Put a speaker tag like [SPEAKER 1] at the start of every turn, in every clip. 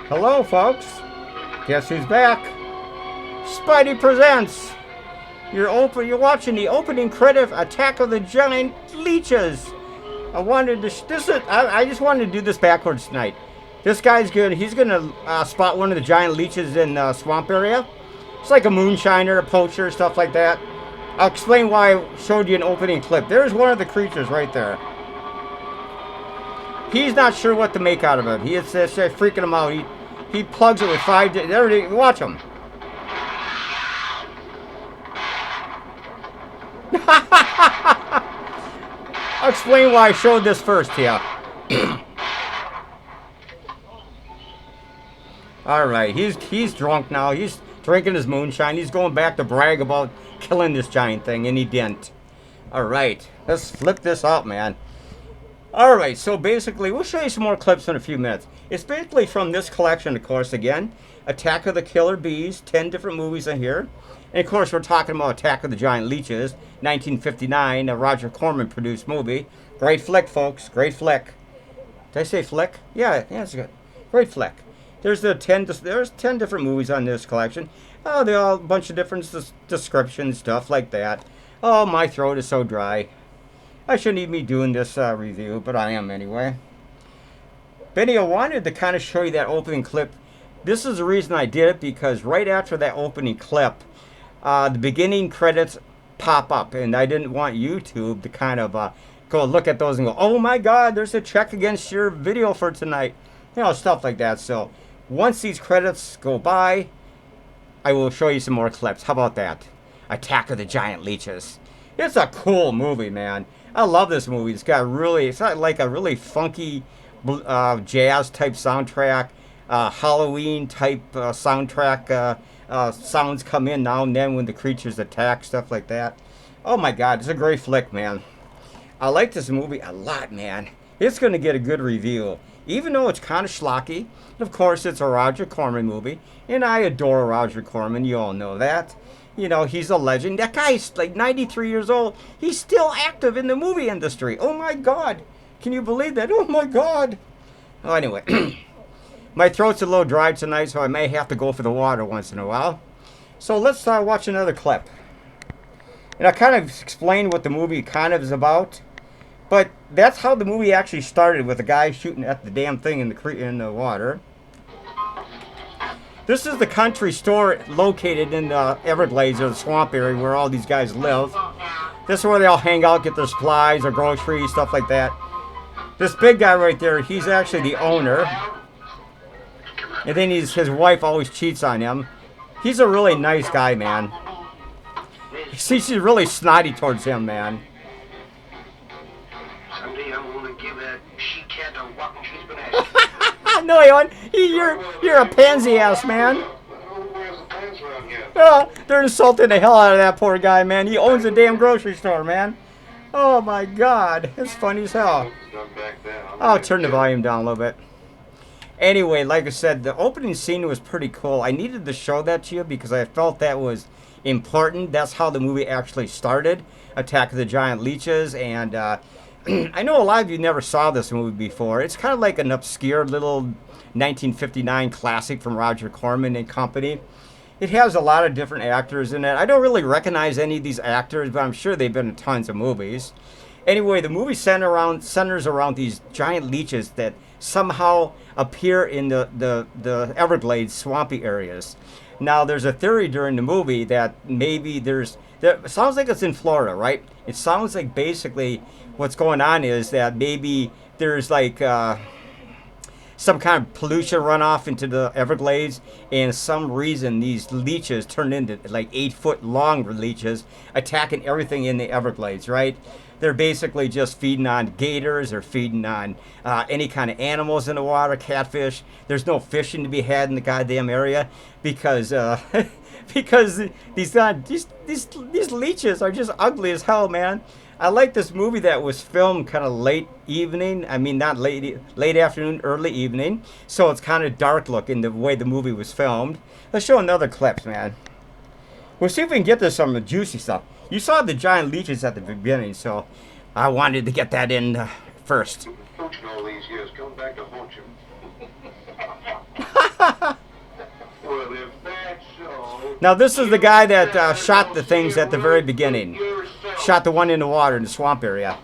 [SPEAKER 1] Hello, folks. Guess who's back? Spidey Presents. You're watching the opening credit of Attack of the Giant Leeches. I just wanted to do this backwards tonight. This guy's good. He's gonna spot one of the giant leeches in the swamp area. It's like a moonshiner, a poacher, stuff like that. I'll explain why I showed you an opening clip. There's one of the creatures right there. He's not sure what to make out of it. It's freaking him out. He plugs it with everything. Watch him. I'll explain why I showed this first here. Alright, he's drunk now. He's drinking his moonshine. He's going back to brag about killing this giant thing, and he didn't. Alright, let's flip this up, man. Alright, so basically, we'll show you some more clips in a few minutes. It's basically from this collection, of course, again. Attack of the Killer Bees, 10 different movies in here. And, of course, we're talking about Attack of the Giant Leeches, 1959, a Roger Corman produced movie. Great flick, folks. Great flick. Did I say flick? Yeah, it's good. Great flick. There's 10 different movies on this collection. Oh, they're all a bunch of different descriptions, stuff like that. Oh, my throat is so dry. I shouldn't even be doing this review, but I am anyway. Benny, I wanted to kind of show you that opening clip. This is the reason I did it, because right after that opening clip, the beginning credits pop up, and I didn't want YouTube to kind of go look at those and go, oh my God, there's a check against your video for tonight. You know, stuff like that. So once these credits go by, I will show you some more clips. How about that? Attack of the Giant Leeches. It's a cool movie, man. I love this movie. It's got it's got like a really funky jazz type soundtrack, Halloween type soundtrack. Sounds come in now and then when the creatures attack, stuff like that. Oh my God, it's a great flick, man. I like this movie a lot, man. It's going to get a good review. Even though it's kind of schlocky. Of course, it's a Roger Corman movie. And I adore Roger Corman. You all know that. You know, he's a legend. That guy's like 93 years old. He's still active in the movie industry. Oh my God. Can you believe that? Oh my God. Oh, anyway. My throat's a little dry tonight, so I may have to go for the water once in a while. So let's watch another clip. And I kind of explained what the movie kind of is about. But that's how the movie actually started, with a guy shooting at the damn thing in the water. This is the country store located in the Everglades, or the swamp area where all these guys live. This is where they all hang out, get their supplies, their groceries, stuff like that. This big guy right there, he's actually the owner. And then his wife always cheats on him. He's a really nice guy, man. She's really snotty towards him, man.
[SPEAKER 2] Someday I'm gonna give that she-cat a whopping she's been at.
[SPEAKER 1] No, you're a pansy ass, man. They're insulting the hell out of that poor guy, man. He owns a damn grocery store, man. Oh my God, it's funny as hell. I'll turn the volume down a little bit. Anyway, like I said, the opening scene was pretty cool. I needed to show that to you because I felt that was important. That's how the movie actually started, Attack of the Giant Leeches. And I know a lot of you never saw this movie before. It's kind of like an obscure little 1959 classic from Roger Corman and company. It has a lot of different actors in it. I don't really recognize any of these actors, but I'm sure they've been in tons of movies. Anyway, the movie centers around these giant leeches that somehow appear in the Everglades swampy areas. Now, there's a theory during the movie that maybe it sounds like it's in Florida, right? It sounds like basically what's going on is that maybe there's like some kind of pollution runoff into the Everglades, and some reason these leeches turn into like 8-foot long leeches attacking everything in the Everglades, right? They're basically just feeding on gators or feeding on any kind of animals in the water, catfish. There's no fishing to be had in the goddamn area because because these leeches are just ugly as hell, man. I like this movie that was filmed kind of late evening. I mean, not late afternoon, early evening. So it's kind of dark looking the way the movie was filmed. Let's show another clip, man. We'll see if we can get to some of the juicy stuff. You saw the giant leeches at the beginning, so I wanted to get that in first.
[SPEAKER 2] Coaching all these years, come back to haunt you.
[SPEAKER 1] Now this is the guy that shot the things at the very beginning. Shot the one in the water in the swamp area.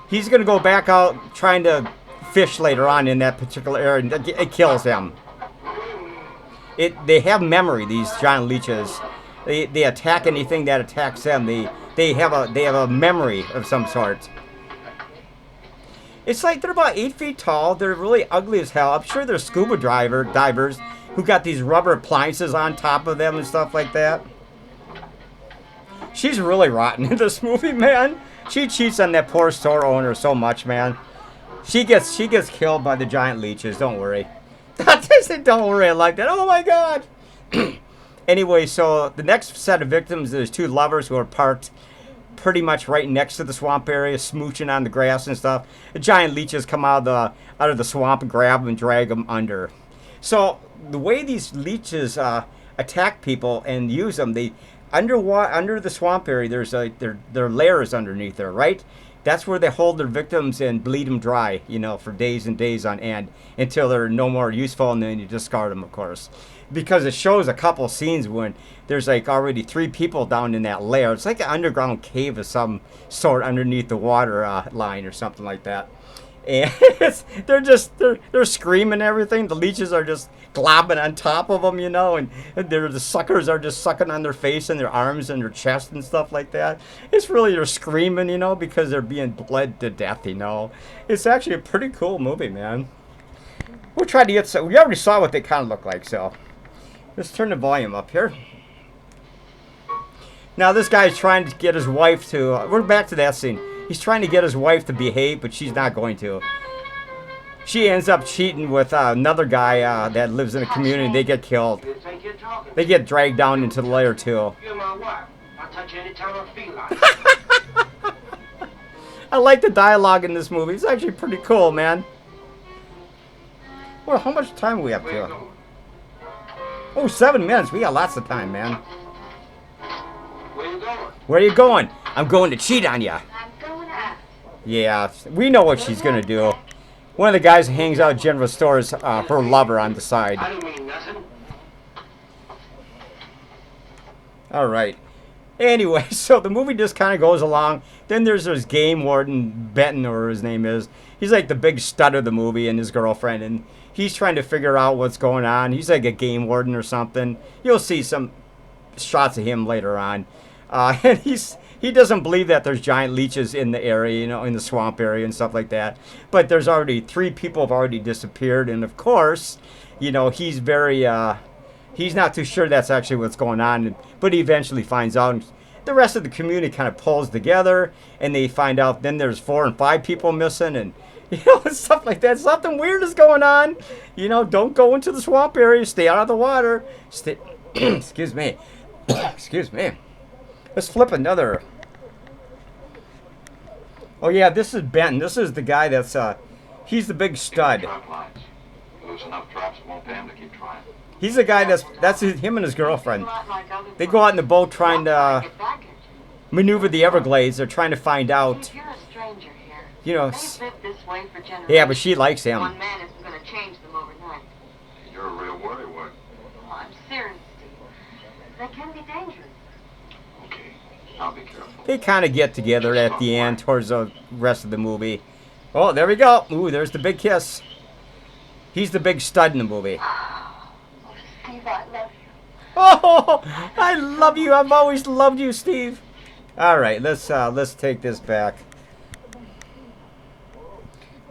[SPEAKER 1] He's going to go back out trying to fish later on in that particular area. And it kills him. They have memory, these giant leeches. They attack anything that attacks them. They have a memory of some sort. It's like they're about 8 feet tall. They're really ugly as hell. I'm sure they're scuba divers who got these rubber appliances on top of them and stuff like that. She's really rotten in this movie, man. She cheats on that poor store owner so much, man. She gets killed by the giant leeches. Don't worry. Don't worry. I like that. Oh my God. Anyway, so the next set of victims, there's two lovers who are parked pretty much right next to the swamp area, smooching on the grass and stuff. The giant leeches come out of the swamp and grab them and drag them under. So the way these leeches attack people and use them, they under the swamp area, there's there are layers underneath there, right? That's where they hold their victims and bleed them dry, you know, for days and days on end until they're no more useful, and then you discard them, of course. Because it shows a couple scenes when there's like already 3 people down in that layer. It's like an underground cave of some sort underneath the water line or something like that. And they're screaming and everything. The leeches are just globbing on top of them, you know, and the suckers are just sucking on their face and their arms and their chest and stuff like that. It's really, they're screaming, you know, because they're being bled to death, you know. It's actually a pretty cool movie, man. We'll try to get we already saw what they kind of look like, so let's turn the volume up here. Now this guy's trying to get his wife to, we're back to that scene. He's trying to get his wife to behave, but she's not going to. She ends up cheating with another guy that lives in a community. They get killed. They get dragged down into the layer too.
[SPEAKER 2] You're my wife. I'll touch you anytime I feel like it.
[SPEAKER 1] I like the dialogue in this movie. It's actually pretty cool, man. Well, how much time are we up
[SPEAKER 2] Where you
[SPEAKER 1] to?
[SPEAKER 2] going?
[SPEAKER 1] Oh, 7 minutes. We got lots of time, man.
[SPEAKER 2] Where you going?
[SPEAKER 1] Where are you going? I'm going to cheat on you.
[SPEAKER 3] I'm going out.
[SPEAKER 1] Yeah, we know what she's going to do. One of the guys who hangs out at general stores, her lover on the side.
[SPEAKER 2] I don't mean nothing.
[SPEAKER 1] All right. Anyway, so the movie just kind of goes along. Then there's this game warden, Benton, or his name is. He's like the big stud of the movie, and his girlfriend, and he's trying to figure out what's going on. He's like a game warden or something. You'll see some shots of him later on. And he doesn't believe that there's giant leeches in the area, you know, in the swamp area and stuff like that. But there's already 3 people have already disappeared, and of course, you know, he's very he's not too sure that's actually what's going on, but he eventually finds out. And the rest of the community kind of pulls together, and they find out then there's 4 and 5 people missing, and you know, stuff like that. Something weird is going on. You know, don't go into the swamp area. Stay out of the water. Excuse me. Excuse me. Let's flip another. Oh yeah, this is Benton. This is the guy that's he's the big stud.
[SPEAKER 4] Trap lines. Loose enough traps, it won't pay him to keep trying.
[SPEAKER 1] He's the guy that's him and his girlfriend. They go out in the boat trying to maneuver the Everglades. They're trying to find out,
[SPEAKER 3] You're a stranger here.
[SPEAKER 1] you know.
[SPEAKER 3] They've lived this way for generations.
[SPEAKER 1] Yeah, but she likes him.
[SPEAKER 3] One man isn't going to change them overnight.
[SPEAKER 4] You're a real worrywart.
[SPEAKER 3] Oh, I'm serious, Steve. They can be dangerous.
[SPEAKER 4] Okay, I'll be careful.
[SPEAKER 1] They kind of get together at the end towards the rest of the movie. Oh, there we go. Ooh, there's the big kiss. He's the big stud in the movie.
[SPEAKER 3] Oh, Steve, I love you.
[SPEAKER 1] Oh, I love you. I've always loved you, Steve. All right, let's take this back.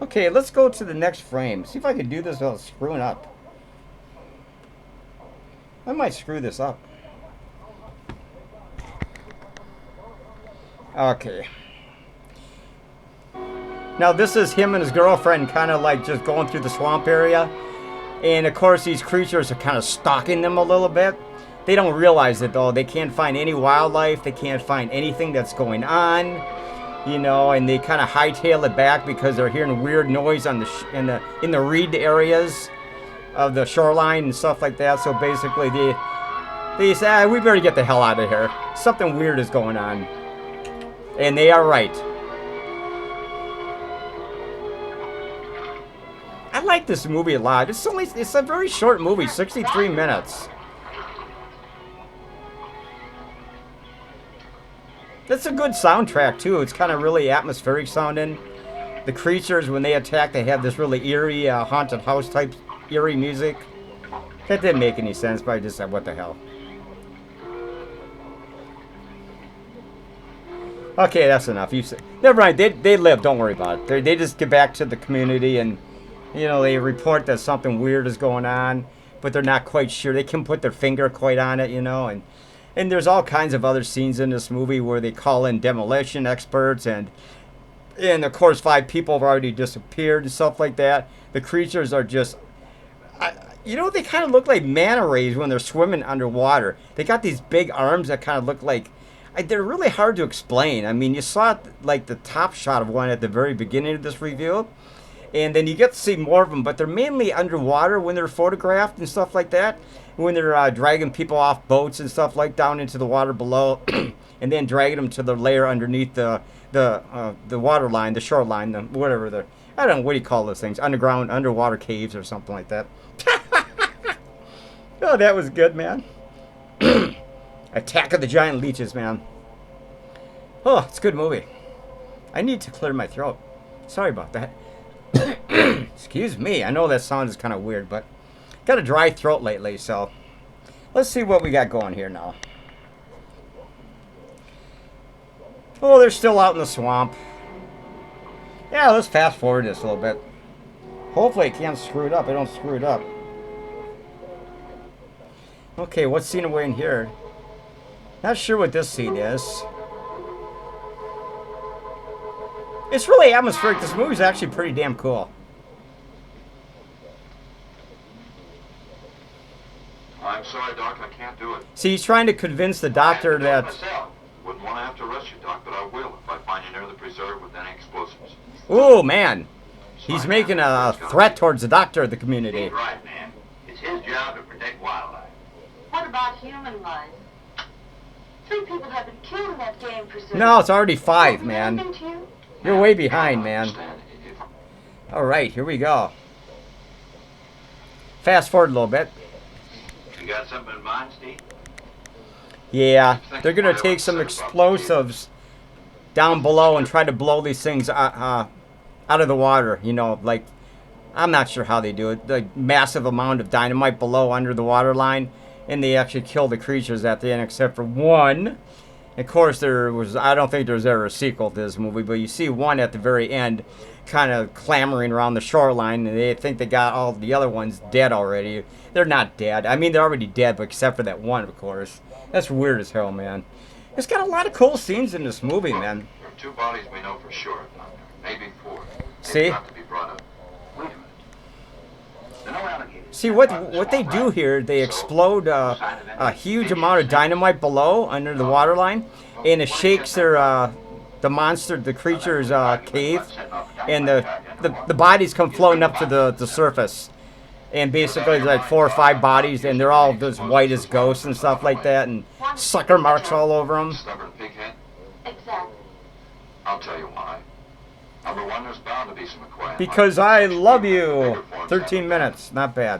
[SPEAKER 1] Okay, let's go to the next frame. See if I can do this without screwing up. I might screw this up. Okay. Now this is him and his girlfriend kind of like just going through the swamp area. And of course these creatures are kind of stalking them a little bit. They don't realize it though. They can't find any wildlife. They can't find anything that's going on. You know, and they kind of hightail it back because they're hearing weird noise on in the reed areas of the shoreline and stuff like that. So basically they say, we better get the hell out of here. Something weird is going on. And they are right. I like this movie a lot. It's a very short movie, 63 minutes. That's a good soundtrack, too. It's kind of really atmospheric sounding. The creatures, when they attack, they have this really eerie, haunted house type eerie music. That didn't make any sense, but I just said, what the hell. Okay, that's enough. You said, never mind. They live. Don't worry about it. They just get back to the community and, you know, they report that something weird is going on, but they're not quite sure. They can put their finger quite on it, you know. And there's all kinds of other scenes in this movie where they call in demolition experts and of course 5 people have already disappeared and stuff like that. The creatures are just, you know, they kind of look like manta rays when they're swimming underwater. They got these big arms that kind of look like, they're really hard to explain. I mean, you saw like the top shot of one at the very beginning of this review, and then you get to see more of them, but they're mainly underwater when they're photographed and stuff like that. When they're dragging people off boats and stuff like down into the water below, and then dragging them to the layer underneath the water line, the shoreline, whatever the, I don't know, what do you call those things? Underwater caves or something like that. Oh, that was good, man. Attack of the Giant Leeches, man. Oh, it's a good movie. I need to clear my throat. Sorry about that. Excuse me. I know that sound is kind of weird, but got a dry throat lately, so let's see what we got going here now. Oh, they're still out in the swamp. Yeah, let's fast forward this a little bit. Hopefully I can't screw it up. I don't screw it up. Okay, what scene are we in here? Not sure what this scene is. It's really atmospheric. This movie's actually pretty damn cool.
[SPEAKER 4] I'm sorry, Doc, I can't do it.
[SPEAKER 1] See, he's trying to convince the doctor that...
[SPEAKER 4] Myself. Wouldn't want to have to rush you, Doc, but I will if I find you near the preserve with any explosives.
[SPEAKER 1] Oh, man. He's making a threat towards the doctor of the community.
[SPEAKER 2] He's right, man. It's his job to protect wildlife.
[SPEAKER 3] What about human life? 3 people have been killed in that game preserve.
[SPEAKER 1] No, it's already 5, man.
[SPEAKER 3] Happened to you?
[SPEAKER 1] You're way behind, man.
[SPEAKER 4] Understand,
[SPEAKER 1] All right, here we go. Fast forward a little bit.
[SPEAKER 2] You got something in mind, Steve?
[SPEAKER 1] Yeah, they're going to take some explosives down below and try to blow these things out of the water. You know, like, I'm not sure how they do it. The massive amount of dynamite below under the water line, and they actually kill the creatures at the end, except for one. Of course, I don't think there's ever a sequel to this movie, but you see one at the very end kind of clamoring around the shoreline, and they think they got all the other ones dead already. They're not dead. I mean, they're already dead, but except for that one, of course. That's weird as hell, man. It's got a lot of cool scenes in this movie, man.
[SPEAKER 4] There are 2 bodies we know for sure, Doctor. Maybe 4.
[SPEAKER 1] See?
[SPEAKER 4] Got to be brought up.
[SPEAKER 2] Wait a minute. There are no alligators.
[SPEAKER 1] See, what they do here, they explode a huge amount of dynamite below under the waterline, and it shakes their the creature's cave, and the bodies come floating up to the surface. And basically there's like 4 or 5 bodies, and they're all as white as ghosts and stuff like that, and sucker marks all over them.
[SPEAKER 4] Stubborn pighead?
[SPEAKER 3] Exactly.
[SPEAKER 4] I'll tell you why. Number 1, there's bound to be some acquired.
[SPEAKER 1] Because I love you. 13 minutes, not bad.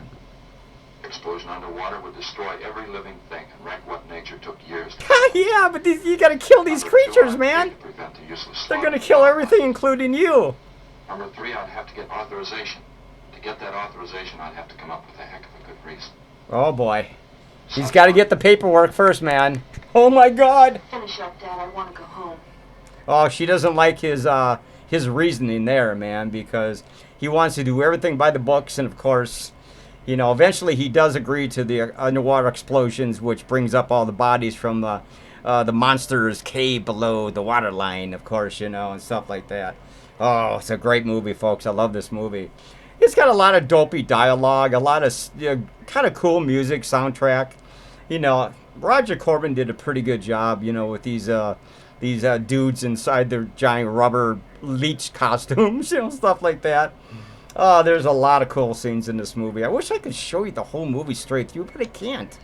[SPEAKER 4] Explosion underwater would destroy every living thing and wreck what nature took years to...
[SPEAKER 1] Yeah, but you gotta kill these creatures, man. They're gonna kill everything, including you.
[SPEAKER 4] Number 3, I'd have to get authorization. To get that authorization, I'd have to come up with a heck of a good reason.
[SPEAKER 1] Oh boy. He's got to get the paperwork first, man. Oh my God.
[SPEAKER 3] Finish up, Dad. I want to go home.
[SPEAKER 1] Oh, she doesn't like his reasoning there, man, because he wants to do everything by the books, and of course, you know, eventually he does agree to the underwater explosions, which brings up all the bodies from the monster's cave below the water line, of course, you know, and stuff like that. Oh, it's a great movie, folks. I love this movie. It's got a lot of dopey dialogue, a lot of kind of cool music, soundtrack. You know, Roger Corman did a pretty good job, you know, with these dudes inside their giant rubber leech costumes, you know, stuff like that. Oh, there's a lot of cool scenes in this movie. I wish I could show you the whole movie straight through, but I can't.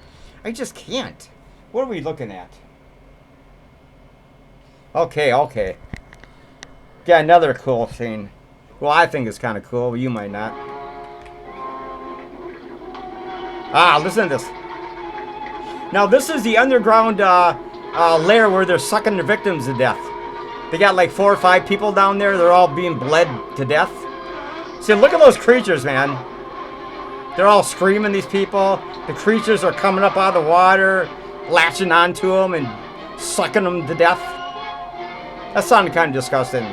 [SPEAKER 1] I just can't. What are we looking at? Okay. Got another cool scene. Well, I think it's kind of cool, but you might not. Ah, listen to this. Now, this is the underground lair where they're sucking their victims to death. They got like 4 or 5 people down there. They're all being bled to death. See, look at those creatures, man. They're all screaming, these people. The creatures are coming up out of the water, latching onto them and sucking them to death. That sounded kind of disgusting.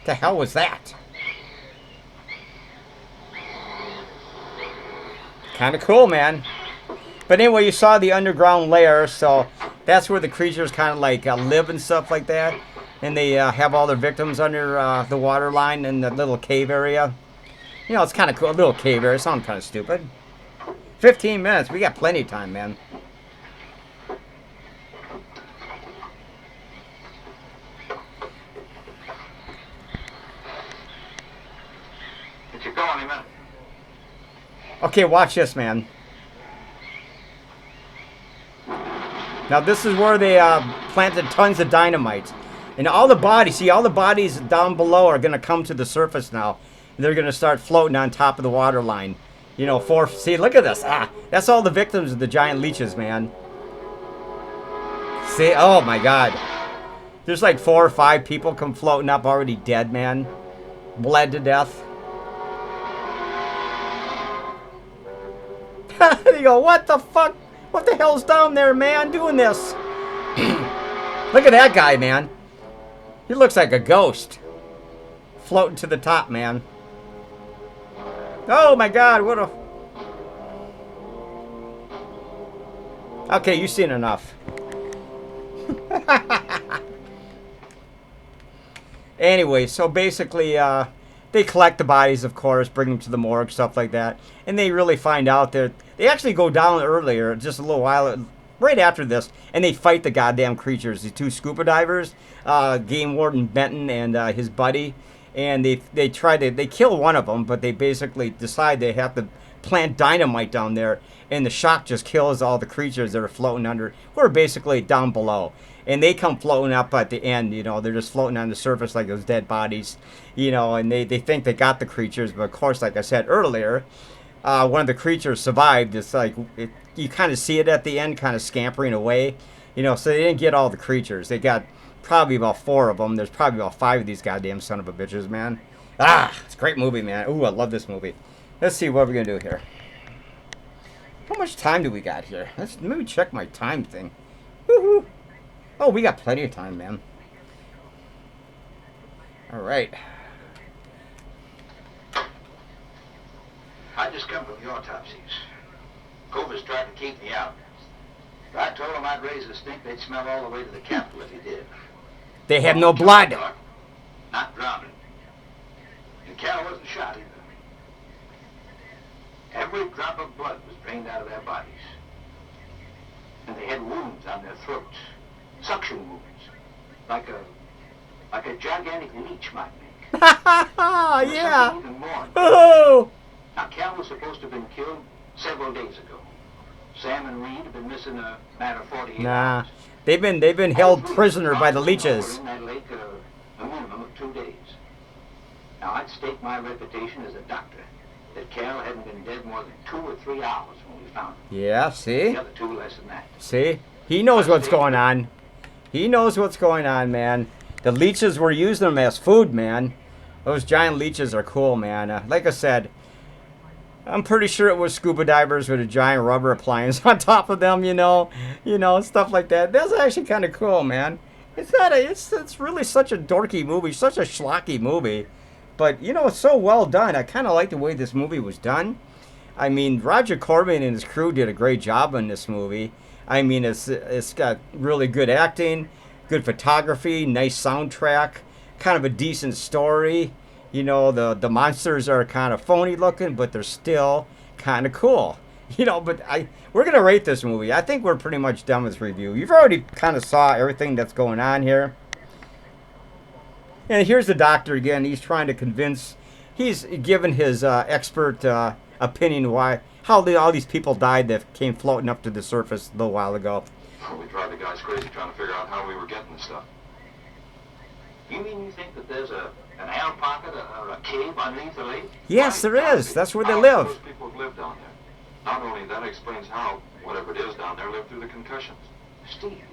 [SPEAKER 1] The hell was that? Kind of cool, man. But anyway, you saw the underground lair, so that's where the creatures kind of like live and stuff like that. And they have all their victims under the water line in the little cave area. You know, it's kind of cool. A little cave area. It sounds kind of stupid. 15 minutes. We got plenty of time, man.
[SPEAKER 4] Get you going, Yvette.
[SPEAKER 1] Okay, watch this, man. Now, this is where they planted tons of dynamite. And all the bodies, see, all the bodies down below are going to come to the surface now. They're going to start floating on top of the water line. You know, see, look at this. That's all the victims of the giant leeches, man. See, oh my God. There's like 4 or 5 people come floating up already dead, man. Bled to death. You go, what the fuck? What the hell's down there, man, doing this? Look at that guy, man. He looks like a ghost. Floating to the top, man. Oh my God, what a... Okay, you've seen enough. Anyway, so basically, they collect the bodies, of course, bring them to the morgue, stuff like that. And they really find out that they actually go down earlier, just a little while, right after this, and they fight the goddamn creatures, the 2 scuba divers, Game Warden Benton and his buddy. And they kill one of them, but they basically decide they have to plant dynamite down there, and the shock just kills all the creatures that are floating under, who are basically down below. And they come floating up at the end, you know, they're just floating on the surface like those dead bodies, you know, and they think they got the creatures, but of course, like I said earlier, one of the creatures survived. It's like, you kind of see it at the end, kind of scampering away, you know, so they didn't get all the creatures. They got probably about 4 of them. There's probably about 5 of these goddamn son of a bitches, man. It's a great movie, man. Ooh, I love this movie. Let's see what we're going to do here. How much time do we got here? Let me check my time thing. Woohoo! Oh, we got plenty of time, man. All right.
[SPEAKER 2] I just come from the autopsies. Cover's tried to keep me out. If I told him I'd raise a stink, they'd smell all the way to the Capitol if he did.
[SPEAKER 1] They have no blood.
[SPEAKER 2] Not drowning. And Carol wasn't shot either. Every drop of blood was drained out of their bodies. And they had wounds on their throats. Suction wounds. Like a gigantic leech might make.
[SPEAKER 1] Yeah.
[SPEAKER 2] Even more.
[SPEAKER 1] Oh.
[SPEAKER 2] Now, Cal was supposed to have been killed several days ago. Sam and Reed have been missing a matter of 48 hours.
[SPEAKER 1] They've been held prisoner by the leeches.
[SPEAKER 2] In that lake a minimum of 2 days. Now, I'd stake my reputation as a doctor that Cal hadn't been dead more than 2 or 3 hours when we found him.
[SPEAKER 1] Yeah, see?
[SPEAKER 2] The other 2 less than that.
[SPEAKER 1] See? He knows what's going on. He knows what's going on, man. The leeches were using them as food, man. Those giant leeches are cool, man. Like I said, I'm pretty sure it was scuba divers with a giant rubber appliance on top of them, you know, stuff like that. That's actually kind of cool, man. It's really such a dorky movie, such a schlocky movie. But, you know, it's so well done. I kind of like the way this movie was done. I mean, Roger Corman and his crew did a great job on this movie. I mean, it's got really good acting, good photography, nice soundtrack, kind of a decent story. You know, the monsters are kind of phony looking, but they're still kind of cool. You know, but we're going to rate this movie. I think we're pretty much done with this review. You've already kind of saw everything that's going on here. And here's the doctor again. He's trying to convince, he's given his expert opinion how all these people died that came floating up to the surface a little while ago.
[SPEAKER 4] We drive the guys crazy trying to figure out how we were getting this stuff.
[SPEAKER 2] You mean you think that there's an air pocket or a cave underneath the lake?
[SPEAKER 1] Yes, there is. That's where they
[SPEAKER 4] Those
[SPEAKER 1] live.
[SPEAKER 4] people have lived down there. Not only that explains how whatever it is down there lived through the concussions.
[SPEAKER 2] Steve,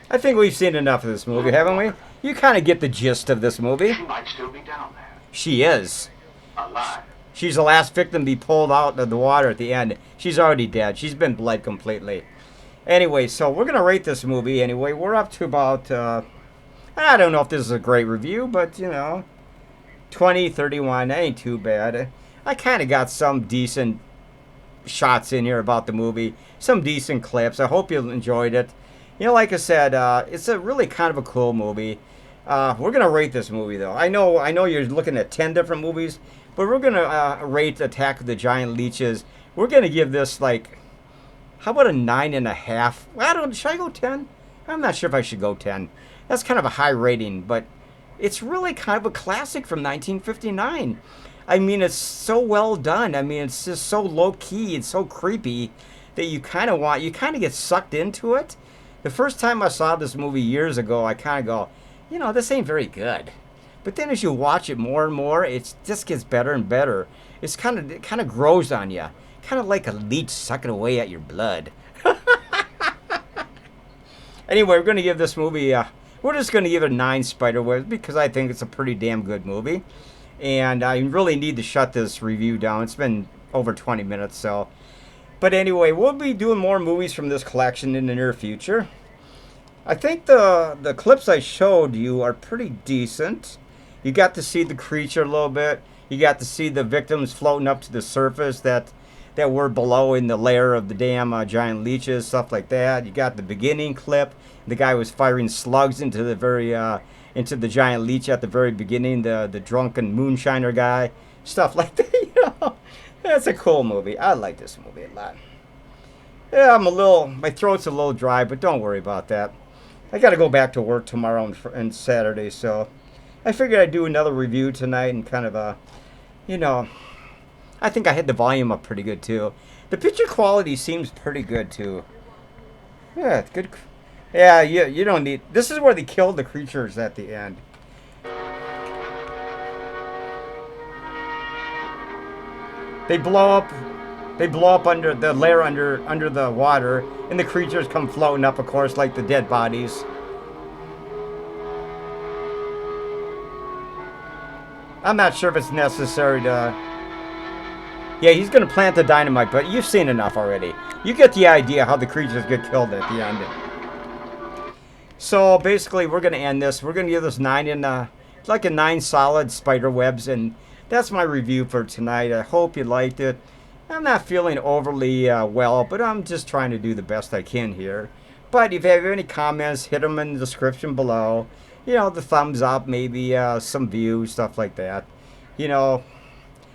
[SPEAKER 1] I think we've seen enough of this movie, haven't we? You kind of get the gist of this movie.
[SPEAKER 2] she might still be down there,
[SPEAKER 1] She is.
[SPEAKER 2] alive.
[SPEAKER 1] She's the last victim to be pulled out of the water at the end. She's already dead. She's been bled completely. Anyway, so we're going to rate this movie anyway. We're up to about, I don't know if this is a great review, but, you know, 20, 31, ain't too bad. I kind of got some decent shots in here about the movie. Some decent clips. I hope you enjoyed it. You know, like I said, it's a really kind of a cool movie. We're going to rate this movie, though. I know you're looking at 10 different movies, but we're going to rate Attack of the Giant Leeches. We're going to give this, like, how about a 9.5? Should I go 10? I'm not sure if I should go 10. That's kind of a high rating, but it's really kind of a classic from 1959. I mean, it's so well done. I mean, it's just so low-key and so creepy that you kind of get sucked into it. The first time I saw this movie years ago, I kind of go, you know, this ain't very good. But then as you watch it more and more, it just gets better and better. It kind of grows on you. Kind of like a leech sucking away at your blood. Anyway, we're going to give this movie, we're just going to give it a 9 Spiderwebs because I think it's a pretty damn good movie. And I really need to shut this review down. It's been over 20 minutes, so. But anyway, we'll be doing more movies from this collection in the near future. I think the clips I showed you are pretty decent. You got to see the creature a little bit. You got to see the victims floating up to the surface that were below in the lair of the damn giant leeches, stuff like that. You got the beginning clip. The guy was firing slugs into the giant leech at the very beginning. The drunken moonshiner guy, stuff like that. You know, it's a cool movie. I like this movie a lot. Yeah, my throat's a little dry, but don't worry about that. I got to go back to work tomorrow and Saturday, so I figured I'd do another review tonight and kind of you know. I think I had the volume up pretty good, too. The picture quality seems pretty good, too. Yeah, it's good. Yeah, you don't need... This is where they killed the creatures at the end. They blow up under the lair under the water, and the creatures come floating up, of course, like the dead bodies. I'm not sure if it's necessary to... Yeah, he's going to plant the dynamite, but you've seen enough already. You get the idea how the creatures get killed at the end. So, basically, we're going to end this. We're going to give this 9 like a 9 solid Spiderwebs, and that's my review for tonight. I hope you liked it. I'm not feeling overly well, but I'm just trying to do the best I can here. But if you have any comments, hit them in the description below. You know, the thumbs up, maybe some views, stuff like that. You know...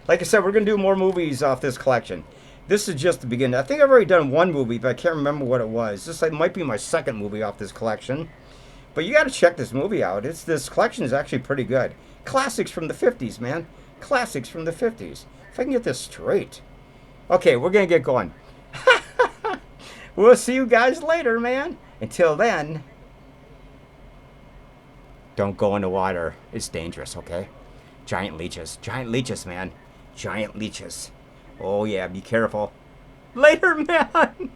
[SPEAKER 1] Like I said, we're going to do more movies off this collection. This is just the beginning. I think I've already done one movie, but I can't remember what it was. This might be my second movie off this collection. But you got to check this movie out. This collection is actually pretty good. Classics from the 50s, man. Classics from the 50s. If I can get this straight. Okay, we're going to get going. We'll see you guys later, man. Until then, don't go in the water. It's dangerous, okay? Giant leeches. Giant leeches, man. Giant leeches. Oh, yeah, be careful. Later, man.